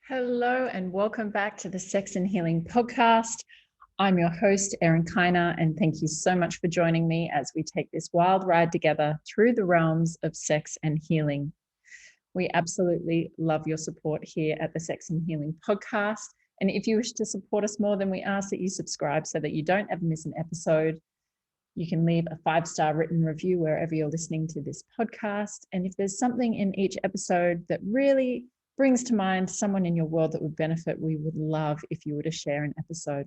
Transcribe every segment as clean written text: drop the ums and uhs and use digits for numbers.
Hello and welcome back to the Sex and Healing podcast. I'm your host, Erin Kyna, and thank you so much for joining me as we take this wild ride together through the realms of sex and healing. We absolutely love your support here at the Sex and Healing podcast. And if you wish to support us more, then we ask that you subscribe so that you don't ever miss an episode. You can leave a 5-star written review wherever you're listening to this podcast. And if there's something in each episode that really brings to mind someone in your world that would benefit, we would love if you were to share an episode.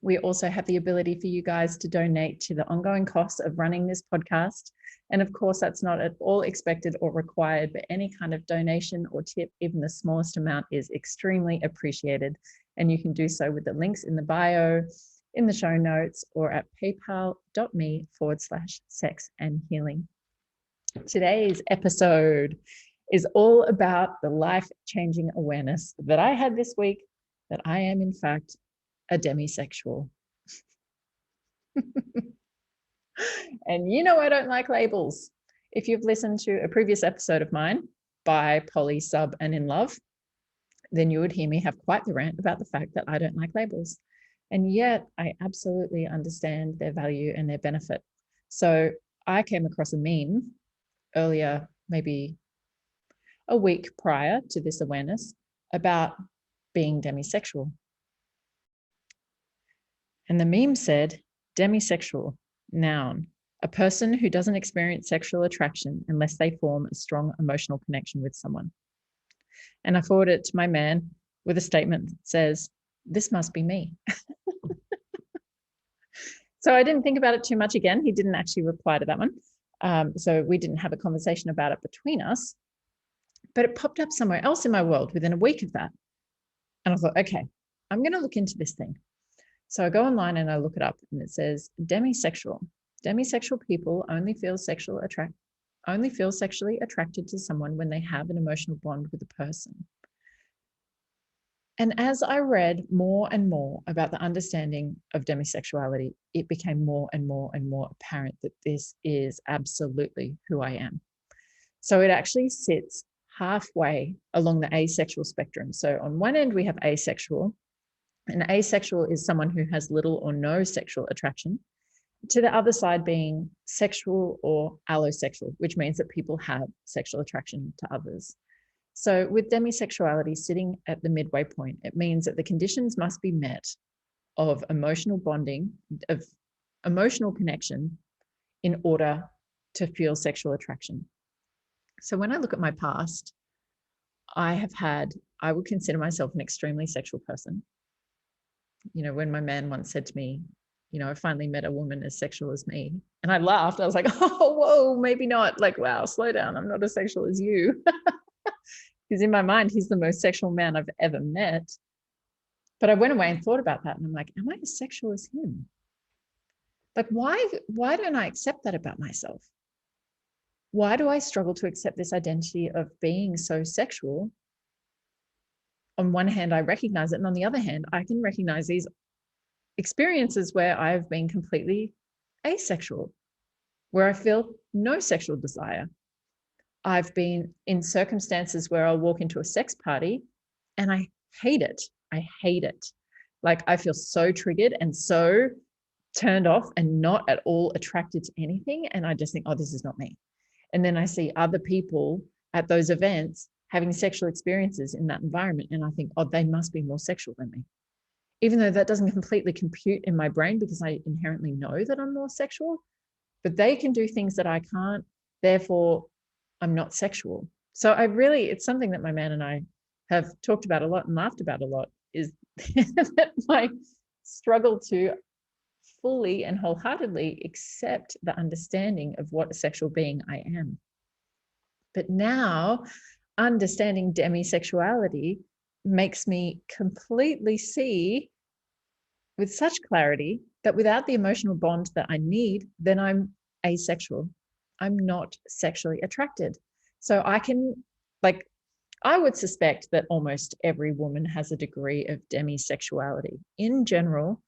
We also have the ability for you guys to donate to the ongoing costs of running this podcast. And of course, that's not at all expected or required, but any kind of donation or tip, even the smallest amount, is extremely appreciated. And you can do so with the links in the bio, in the show notes, or at paypal.me/sex and healing. Today's episode is all about the life-changing awareness that I had this week that I am, in fact, a demisexual. And you know I don't like labels. If you've listened to a previous episode of mine, Bi, Poly, Sub, and In Love, then you would hear me have quite the rant about the fact that I don't like labels. And yet I absolutely understand their value and their benefit. So I came across a meme earlier, maybe a week prior to this awareness, about being demisexual. And the meme said, demisexual, noun, a person who doesn't experience sexual attraction unless they form a strong emotional connection with someone. And I forwarded it to my man with a statement that says, this must be me. So I didn't think about it too much again. He didn't actually reply to that one. So we didn't have a conversation about it between us. But it popped up somewhere else in my world within a week of that. And I thought, okay, I'm going to look into this thing. So I go online and I look it up, and it says demisexual. Demisexual people only feel sexually attracted to someone when they have an emotional bond with a person. And as I read more and more about the understanding of demisexuality, it became more and more and more apparent that this is absolutely who I am. So it actually sits halfway along the asexual spectrum. So on one end, we have asexual, and asexual is someone who has little or no sexual attraction, to the other side being sexual or allosexual, which means that people have sexual attraction to others. So with demisexuality sitting at the midway point, it means that the conditions must be met of emotional bonding, of emotional connection, in order to feel sexual attraction. So when I look at my past, I would consider myself an extremely sexual person. You know, when my man once said to me, you know, I finally met a woman as sexual as me. And I laughed. I was like, oh, whoa, maybe not. Like, wow, slow down. I'm not as sexual as you. Because in my mind, he's the most sexual man I've ever met. But I went away and thought about that. And I'm like, am I as sexual as him? Like, why don't I accept that about myself? Why do I struggle to accept this identity of being so sexual? On one hand, I recognize it. And on the other hand, I can recognize these experiences where I've been completely asexual, where I feel no sexual desire. I've been in circumstances where I'll walk into a sex party and I hate it. I hate it. Like, I feel so triggered and so turned off and not at all attracted to anything. And I just think, oh, this is not me. And then I see other people at those events having sexual experiences in that environment. And I think, oh, they must be more sexual than me. Even though that doesn't completely compute in my brain because I inherently know that I'm more sexual, but they can do things that I can't. Therefore, I'm not sexual. So it's something that my man and I have talked about a lot and laughed about a lot, is that my struggle to fully and wholeheartedly accept the understanding of what a sexual being I am. But now understanding demisexuality makes me completely see with such clarity that without the emotional bond that I need, then I'm asexual. I'm not sexually attracted. So I would suspect that almost every woman has a degree of demisexuality. In general,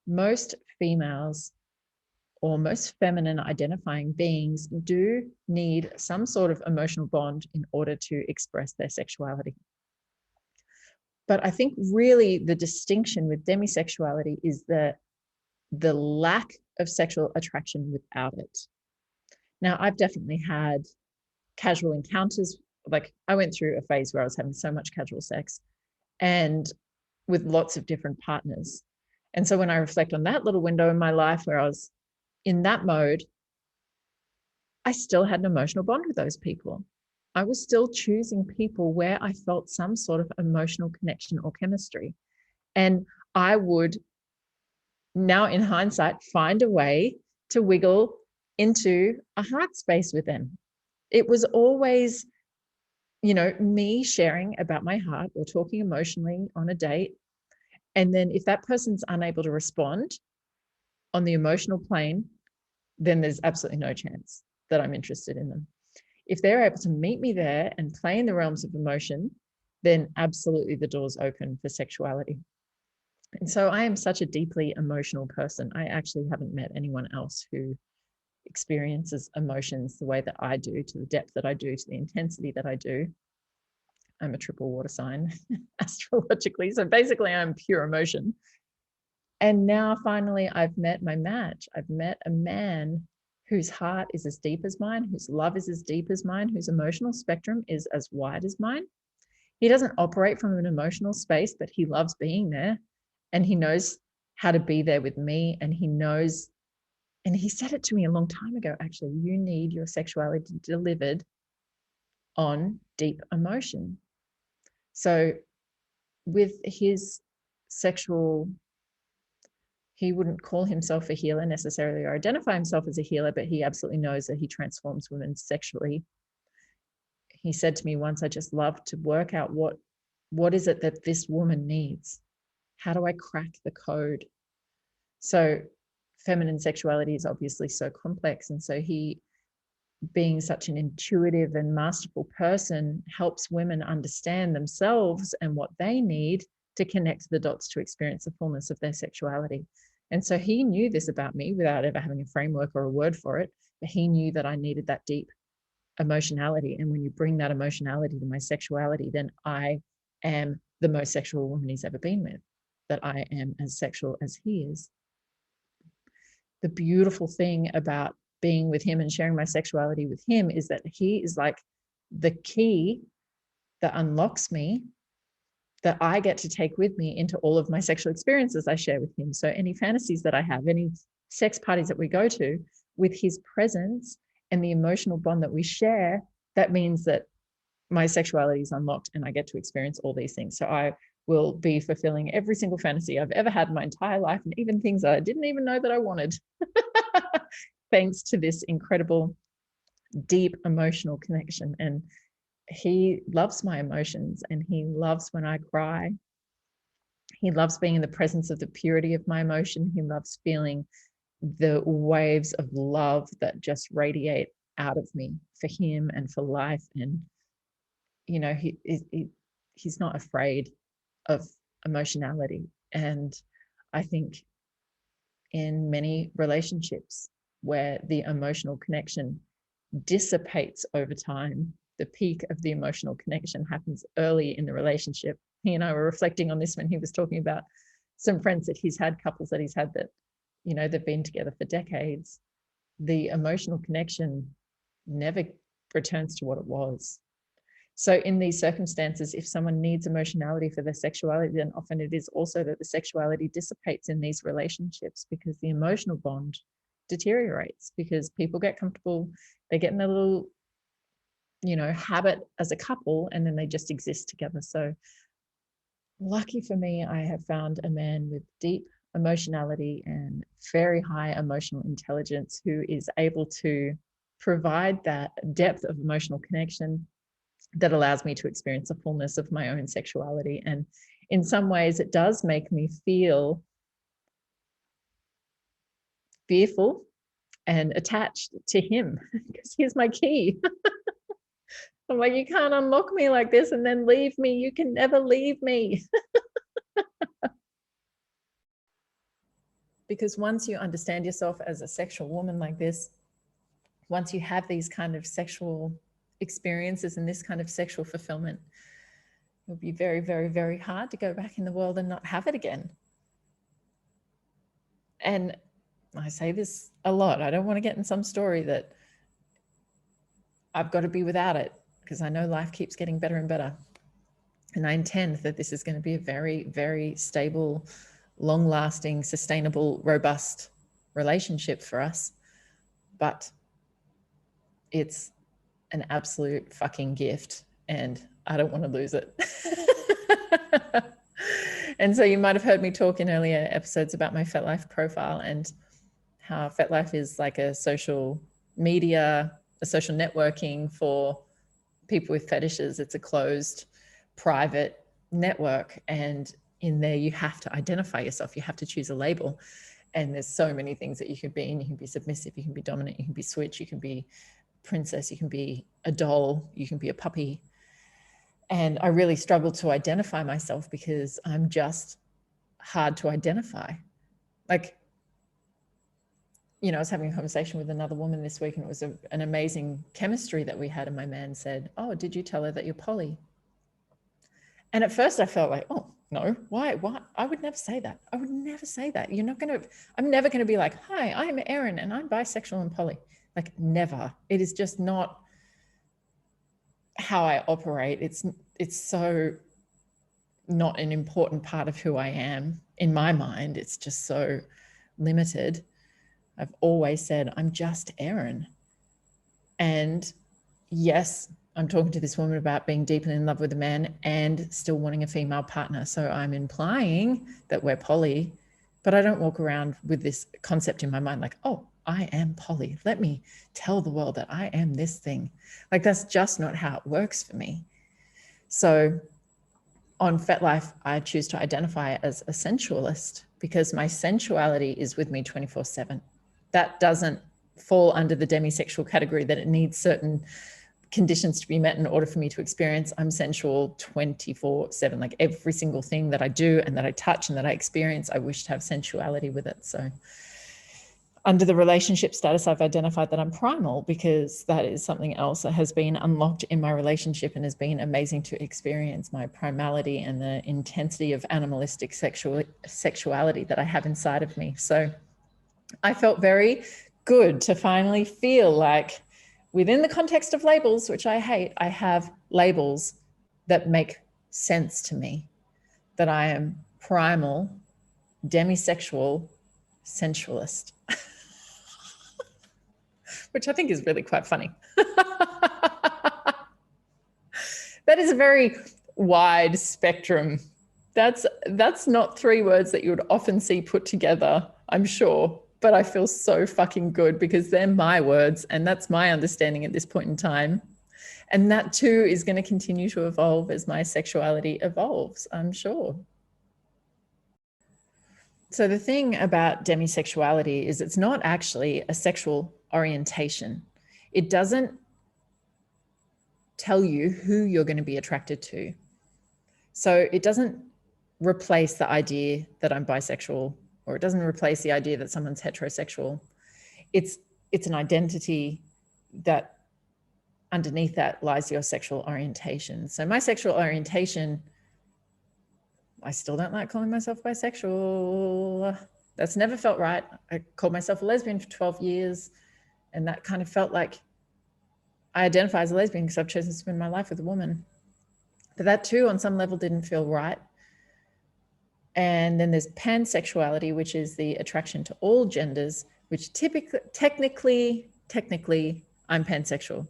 most females or most feminine identifying beings do need some sort of emotional bond in order to express their sexuality. But I think really the distinction with demisexuality is the lack of sexual attraction without it. Now, I've definitely had casual encounters. Like, I went through a phase where I was having so much casual sex and with lots of different partners. And so when I reflect on that little window in my life where I was in that mode, I still had an emotional bond with those people. I was still choosing people where I felt some sort of emotional connection or chemistry. And I would now, in hindsight, find a way to wiggle into a heart space with them. It was always, me sharing about my heart or talking emotionally on a date. And then if that person's unable to respond on the emotional plane, then there's absolutely no chance that I'm interested in them. If they're able to meet me there and play in the realms of emotion, then absolutely the door's open for sexuality. And so I am such a deeply emotional person. I actually haven't met anyone else who experiences emotions the way that I do, to the depth that I do, to the intensity that I do. I'm a triple water sign astrologically. So basically I'm pure emotion. And now finally I've met my match. I've met a man whose heart is as deep as mine, whose love is as deep as mine, whose emotional spectrum is as wide as mine. He doesn't operate from an emotional space, but he loves being there. And he knows how to be there with me. And he knows, and he said it to me a long time ago, actually, you need your sexuality delivered on deep emotion. So with his sexual, he wouldn't call himself a healer necessarily or identify himself as a healer, but he absolutely knows that he transforms women sexually. He said to me once, I just love to work out what is it that this woman needs? How do I crack the code? So feminine sexuality is obviously so complex. And so he, being such an intuitive and masterful person, helps women understand themselves and what they need to connect the dots to experience the fullness of their sexuality. And so he knew this about me without ever having a framework or a word for it, but he knew that I needed that deep emotionality. And when you bring that emotionality to my sexuality, then I am the most sexual woman he's ever been with, that I am as sexual as he is. The beautiful thing about being with him and sharing my sexuality with him is that he is like the key that unlocks me, that I get to take with me into all of my sexual experiences I share with him. So any fantasies that I have, any sex parties that we go to, with his presence and the emotional bond that we share, that means that my sexuality is unlocked and I get to experience all these things. So I will be fulfilling every single fantasy I've ever had in my entire life, and even things that I didn't even know that I wanted, thanks to this incredible, deep emotional connection. And he loves my emotions, and he loves when I cry. He loves being in the presence of the purity of my emotion. He loves feeling the waves of love that just radiate out of me for him and for life. And he's not afraid of emotionality. And I think in many relationships where the emotional connection dissipates over time, the peak of the emotional connection happens early in the relationship. He and I were reflecting on this when he was talking about some friends that he's had, couples that he's had that, they've been together for decades. The emotional connection never returns to what it was. So in these circumstances, if someone needs emotionality for their sexuality, then often it is also that the sexuality dissipates in these relationships because the emotional bond deteriorates, because people get comfortable, they get in a little, habit as a couple, and then they just exist together. So lucky for me, I have found a man with deep emotionality and very high emotional intelligence who is able to provide that depth of emotional connection that allows me to experience the fullness of my own sexuality. And in some ways, it does make me feel fearful and attached to him because he's my key. I'm like, you can't unlock me like this and then leave me. You can never leave me. Because once you understand yourself as a sexual woman like this, once you have these kind of sexual experiences and this kind of sexual fulfillment, It would be very, very, very hard to go back in the world and not have it again. And I say this a lot. I don't want to get in some story that I've got to be without it, because I know life keeps getting better and better. And I intend that this is going to be a very, very stable, long-lasting, sustainable, robust relationship for us. But it's an absolute fucking gift, and I don't want to lose it. And so you might have heard me talk in earlier episodes about my FetLife profile and how FetLife is like a social media, a social networking for people with fetishes. It's a closed, private network. And in there, you have to identify yourself. You have to choose a label. And there's so many things that you can be in. You can be submissive, you can be dominant, you can be switch, you can be princess, you can be a doll, you can be a puppy. And I really struggled to identify myself because I'm just hard to identify. Like, you know, I was having a conversation with another woman this week, and it was an amazing chemistry that we had. And my man said, "Oh, did you tell her that you're poly?" And at first I felt like, oh, no, why? I would never say that. I would never say that. I'm never going to be like, "Hi, I'm Erin and I'm bisexual and poly." Like, never. It is just not how I operate. It's so not an important part of who I am in my mind. It's just so limited. I've always said, I'm just Erin. And yes, I'm talking to this woman about being deeply in love with a man and still wanting a female partner. So I'm implying that we're poly, but I don't walk around with this concept in my mind like, oh, I am poly. Let me tell the world that I am this thing. Like, that's just not how it works for me. So on FetLife, I choose to identify as a sensualist because my sensuality is with me 24/7. That doesn't fall under the demisexual category that it needs certain conditions to be met in order for me to experience. I'm sensual 24/7. Like, every single thing that I do and that I touch and that I experience, I wish to have sensuality with it. So under the relationship status, I've identified that I'm primal because that is something else that has been unlocked in my relationship and has been amazing to experience, my primality and the intensity of animalistic sexuality that I have inside of me. So I felt very good to finally feel like, within the context of labels, which I hate, I have labels that make sense to me, that I am primal, demisexual, sensualist, which I think is really quite funny. That is a very wide spectrum. That's not 3 words that you would often see put together, I'm sure. But I feel so fucking good because they're my words and that's my understanding at this point in time. And that too is going to continue to evolve as my sexuality evolves, I'm sure. So the thing about demisexuality is it's not actually a sexual orientation. It doesn't tell you who you're going to be attracted to. So it doesn't replace the idea that I'm bisexual, or it doesn't replace the idea that someone's heterosexual. It's an identity that underneath that lies your sexual orientation. So my sexual orientation, I still don't like calling myself bisexual. That's never felt right. I called myself a lesbian for 12 years, and that kind of felt like I identify as a lesbian because I've chosen to spend my life with a woman. But that too, on some level, didn't feel right. And then there's pansexuality, which is the attraction to all genders, which technically, I'm pansexual,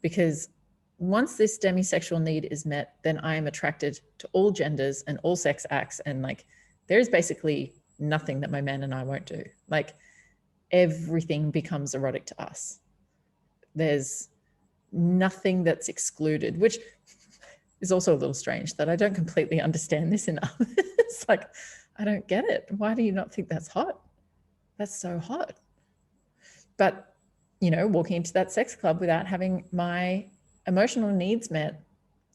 because once this demisexual need is met, then I am attracted to all genders and all sex acts. And like, there's basically nothing that my man and I won't do. Like, everything becomes erotic to us. There's nothing that's excluded, which is also a little strange that I don't completely understand this in others. Like, I don't get it. Why do you not think that's hot? That's so hot. But, you know, walking into that sex club without having my emotional needs met,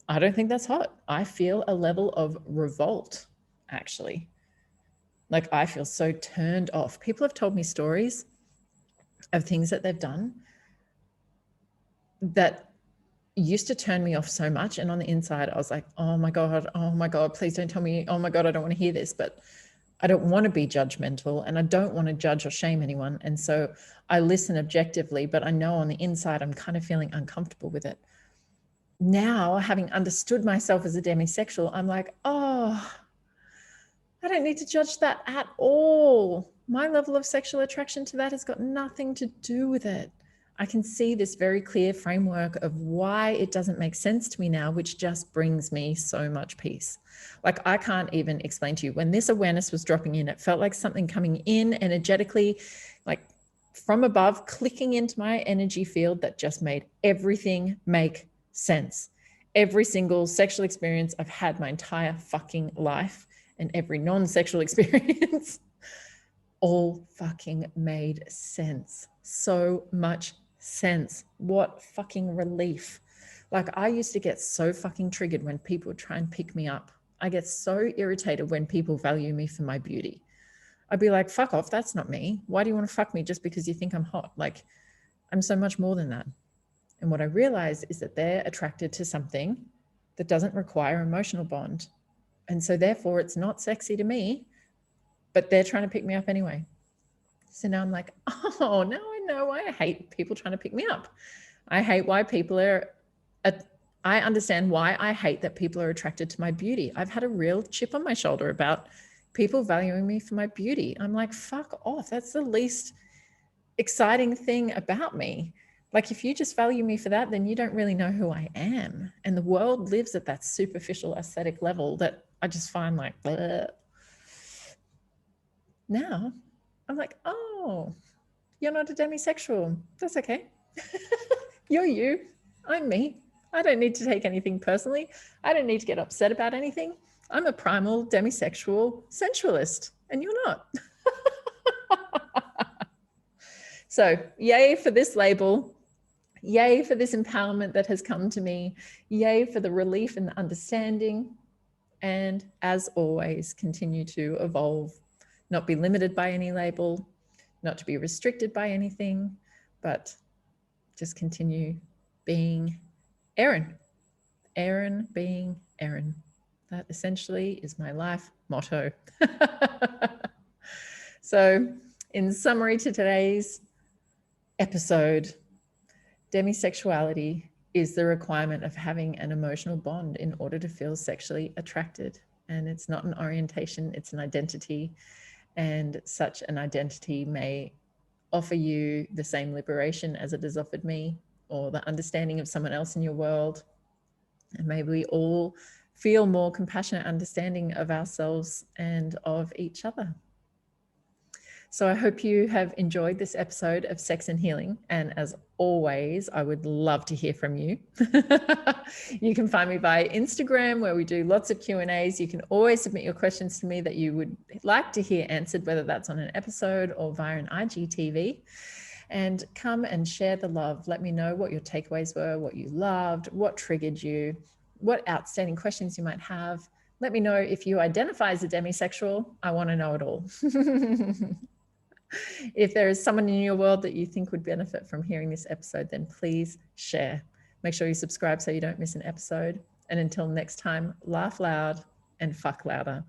I don't think that's hot. I feel a level of revolt, actually. Like, I feel so turned off. People have told me stories of things that they've done that used to turn me off so much. And on the inside, I was like, oh my God, please don't tell me, oh my God, I don't want to hear this. But I don't want to be judgmental and I don't want to judge or shame anyone. And so I listen objectively, but I know on the inside, I'm kind of feeling uncomfortable with it. Now, having understood myself as a demisexual, I'm like, oh, I don't need to judge that at all. My level of sexual attraction to that has got nothing to do with it. I can see this very clear framework of why it doesn't make sense to me now, which just brings me so much peace. Like, I can't even explain to you, when this awareness was dropping in, it felt like something coming in energetically, like from above, clicking into my energy field that just made everything make sense. Every single sexual experience I've had my entire fucking life, and every non-sexual experience, all fucking made sense. So much sense. What fucking relief. Like, I used to get so fucking triggered when people would try and pick me up. I get so irritated when people value me for my beauty. I'd be like, fuck off, that's not me. Why do you want to fuck me just because you think I'm hot? Like, I'm so much more than that. And what I realized is that they're attracted to something that doesn't require emotional bond. And so therefore it's not sexy to me, but they're trying to pick me up anyway. So now I'm like, oh, now I know why I hate people trying to pick me up. I hate why people are, I understand why I hate that people are attracted to my beauty. I've had a real chip on my shoulder about people valuing me for my beauty. I'm like, fuck off. That's the least exciting thing about me. Like, if you just value me for that, then you don't really know who I am. And the world lives at that superficial aesthetic level that I just find like, bleh. Now I'm like, oh, you're not a demisexual. That's okay. You're you. I'm me. I don't need to take anything personally. I don't need to get upset about anything. I'm a primal demisexual sensualist, and you're not. So yay for this label. Yay for this empowerment that has come to me. Yay for the relief and the understanding. And as always, continue to evolve, not be limited by any label, not to be restricted by anything, but just continue being Erin. Erin being Erin. That essentially is my life motto. So, in summary to today's episode, demisexuality is the requirement of having an emotional bond in order to feel sexually attracted. And it's not an orientation, it's an identity. And such an identity may offer you the same liberation as it has offered me, or the understanding of someone else in your world. And maybe we all feel more compassionate understanding of ourselves and of each other. So I hope you have enjoyed this episode of Sex and Healing. And as always, I would love to hear from you. You can find me via Instagram, where we do lots of Q&As. You can always submit your questions to me that you would like to hear answered, whether that's on an episode or via an IGTV. And come and share the love. Let me know what your takeaways were, what you loved, what triggered you, what outstanding questions you might have. Let me know if you identify as a demisexual. I want to know it all. If there is someone in your world that you think would benefit from hearing this episode, then please share. Make sure you subscribe so you don't miss an episode. And until next time, laugh loud and fuck louder.